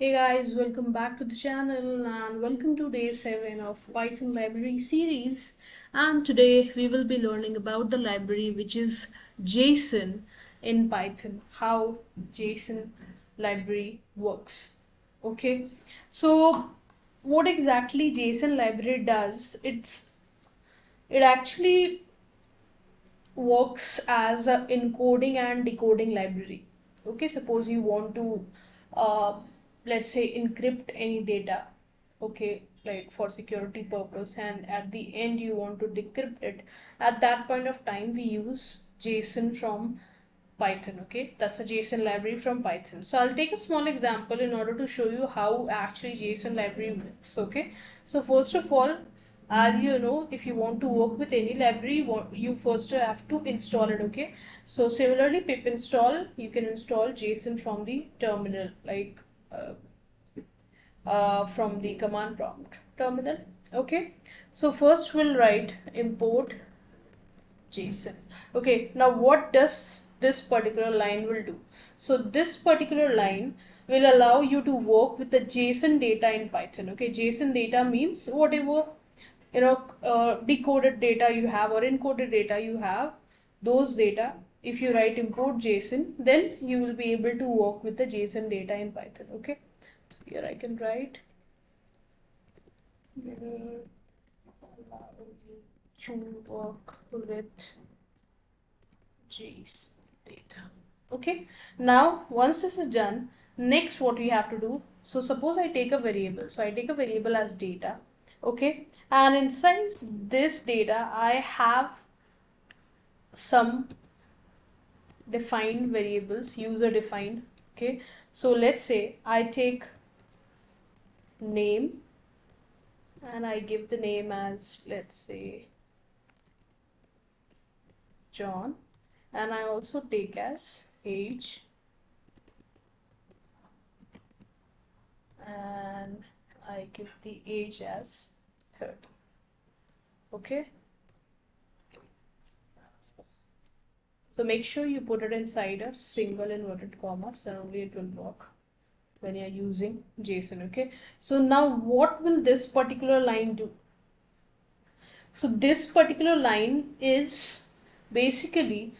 Hey guys, welcome back to the channel and welcome to day 7 of Python library series. And today we will be learning about the library which is JSON in Python, how JSON library works. Okay, so what exactly JSON library does? It actually works as a encoding and decoding library. Okay, suppose you want to uh, let's say encrypt any data, okay, like for security purpose, and at the end you want to decrypt it. At that point of time we use JSON from Python. Okay, that's a JSON library from Python. So I'll take a small example in order to show you how actually JSON library works. Okay, so first of all, as you know, if you want to work with any library, you first have to install it. Okay, so similarly, pip install, you can install JSON from the terminal, like uh, from the command prompt terminal. Okay, so first we'll write import JSON. Okay, now what does this particular line will do? So this particular line will allow you to work with the JSON data in Python. Okay, JSON data means whatever decoded data you have or encoded data you have, those data. If you write import JSON, then you will be able to work with the JSON data in Python. Okay, so here I can write will allow you to work with JSON data. Okay, now once this is done, next what we have to do, so suppose I take a variable, so I take a variable as data. Okay, and inside this data I have some defined variables, user defined. Okay, so let's say I take name and I give the name as, let's say, John, and I also take as age, and I give the age as 30. Okay, so make sure you put it inside a single inverted commas, and only it will work when you're using JSON. Okay, so now what will this particular line do? So this particular line is basically,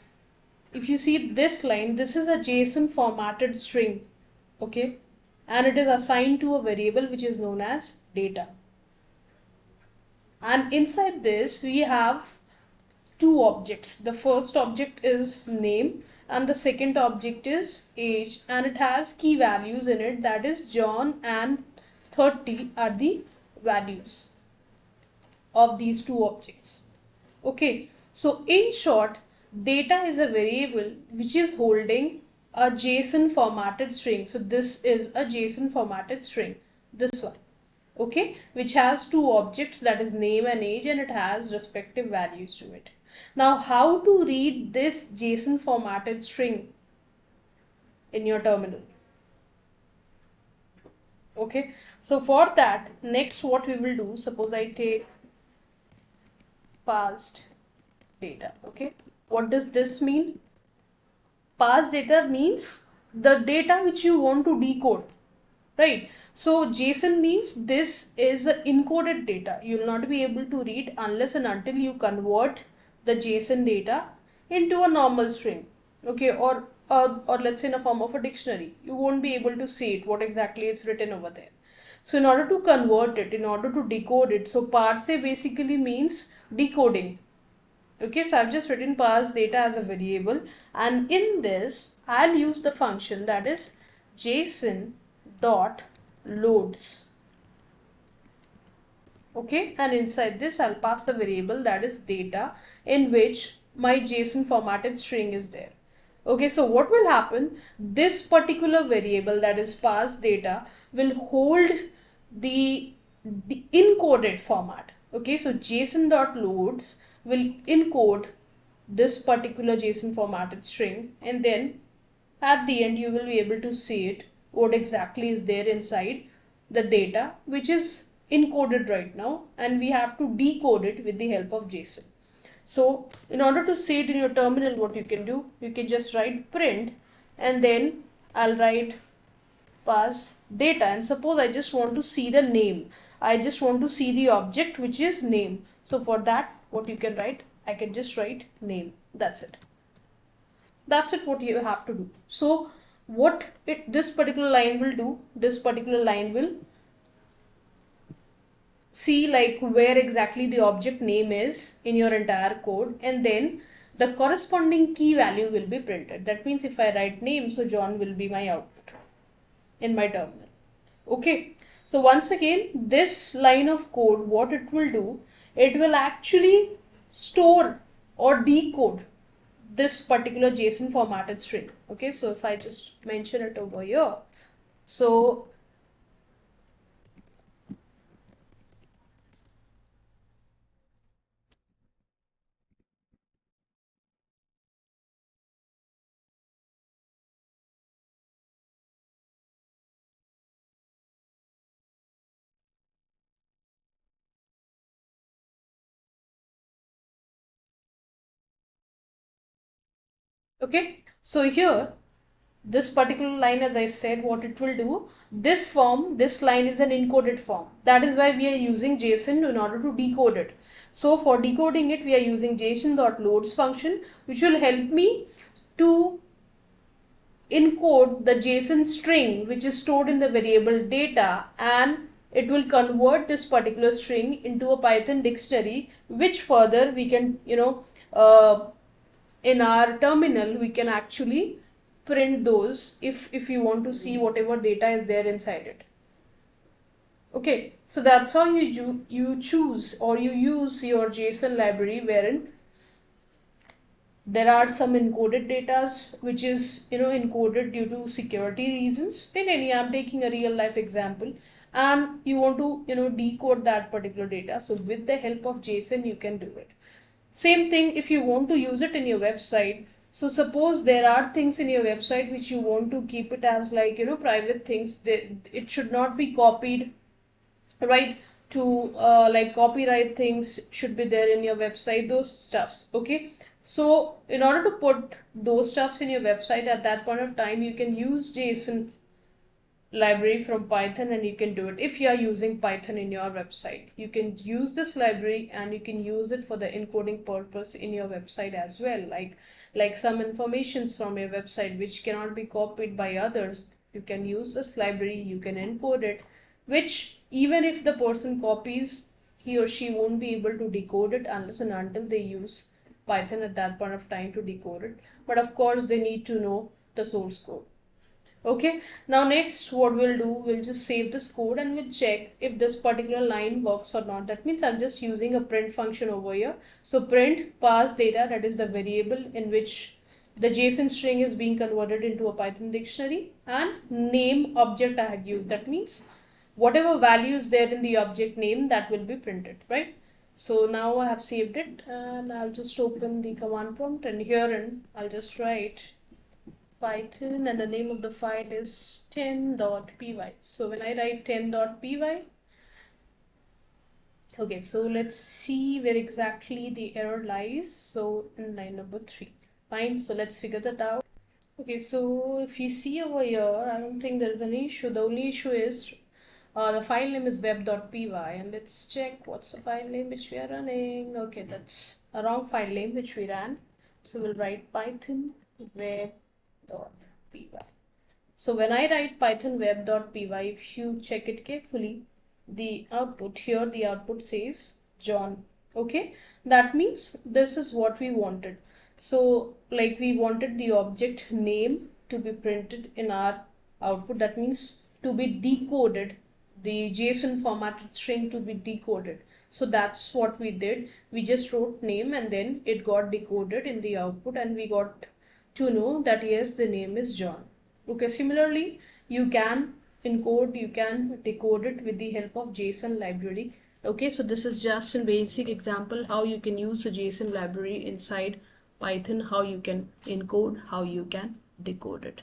if you see this line, this is a JSON formatted string. Okay, and it is assigned to a variable which is known as data, and inside this we have two objects. The first object is name and the second object is age, and it has key values in it, that is John and 30 are the values of these two objects. Okay, so in short, data is a variable which is holding a JSON formatted string. So this is a JSON formatted string, this one. Okay, which has two objects, that is name and age, and it has respective values to it. Now how to read this JSON formatted string in your terminal? Okay, so for that, next what we will do, suppose I take parsed data. Okay, what does this mean? Parsed data means the data which you want to decode, right? So JSON means this is encoded data. You will not be able to read unless and until you convert the JSON data into a normal string. Okay, or let's say in a form of a dictionary. You won't be able to see it, what exactly it's written over there. So in order to convert it, in order to decode it, so parse basically means decoding. Okay, so I've just written parse data as a variable, and in this I'll use the function that is JSON dot loads. Okay, and inside this I'll pass the variable that is data, in which my JSON formatted string is there. Okay, so what will happen, this particular variable that is parse data will hold the encoded format. Okay, so JSON.loads will encode this particular JSON formatted string, and then at the end you will be able to see it, what exactly is there inside the data which is encoded right now, and we have to decode it with the help of JSON. So in order to see it in your terminal, what you can do, you can just write print, and then I'll write pass data, and suppose I just want to see the name. I just want to see the object which is name. So for that, what you can write, I can just write name. That's it. That's it, what you have to do. So what this particular line will do, this particular line will see like where exactly the object name is in your entire code, and then the corresponding key value will be printed. That means if I write name, so John will be my output in my terminal. Okay, so once again, this line of code, what it will do, it will actually store or decode this particular JSON formatted string. Okay, so if I just mention it over here, so okay, so here this particular line, as I said, what it will do, this form, this line is an encoded form. That is why we are using JSON in order to decode it. So for decoding it, we are using JSON.loads function, which will help me to encode the JSON string which is stored in the variable data, and it will convert this particular string into a Python dictionary, which further we can, in our terminal, we can actually print those if you want to see whatever data is there inside it. Okay, so that's how you choose or you use your JSON library, wherein there are some encoded datas which is encoded due to security reasons. In any, I'm taking a real life example, and you want to decode that particular data. So with the help of JSON, you can do it. Same thing if you want to use it in your website. So suppose there are things in your website which you want to keep it as like private things. It should not be copied, right? To like copyright things should be there in your website, those stuffs. Okay, so in order to put those stuffs in your website at that point of time, you can use JSON library from Python, and you can do it. If you are using Python in your website, you can use this library and you can use it for the encoding purpose in your website as well. Like some informations from your website which cannot be copied by others, you can use this library, you can encode it, which even if the person copies, he or she won't be able to decode it unless and until they use Python at that point of time to decode it. But of course, they need to know the source code. Okay, now next what we'll do, we'll just save this code and we'll check if this particular line works or not. That means I'm just using a print function over here. So print pass data, that is the variable in which the JSON string is being converted into a Python dictionary, and name object I have used. That means whatever value is there in the object name, that will be printed, right? So now I have saved it, and I'll just open the command prompt, and herein I'll just write Python, and the name of the file is 10.py. So when I write 10.py, okay, so let's see where exactly the error lies. So in line number 3. Fine, so let's figure that out. Okay, so if you see over here, I don't think there is an issue. The only issue is the file name is web.py, and let's check what's the file name which we are running. Okay, that's a wrong file name which we ran. So we'll write Python web.py. So when I write Python web.py, if you check it carefully, the output here, the output says John. Okay, that means this is what we wanted. So like we wanted the object name to be printed in our output. That means to be decoded, the JSON formatted string to be decoded. So that's what we did. We just wrote name and then it got decoded in the output, and we got to know that yes, the name is John. Okay, similarly, you can encode, you can decode it with the help of JSON library. Okay, so this is just a basic example how you can use the JSON library inside Python, how you can encode, how you can decode it.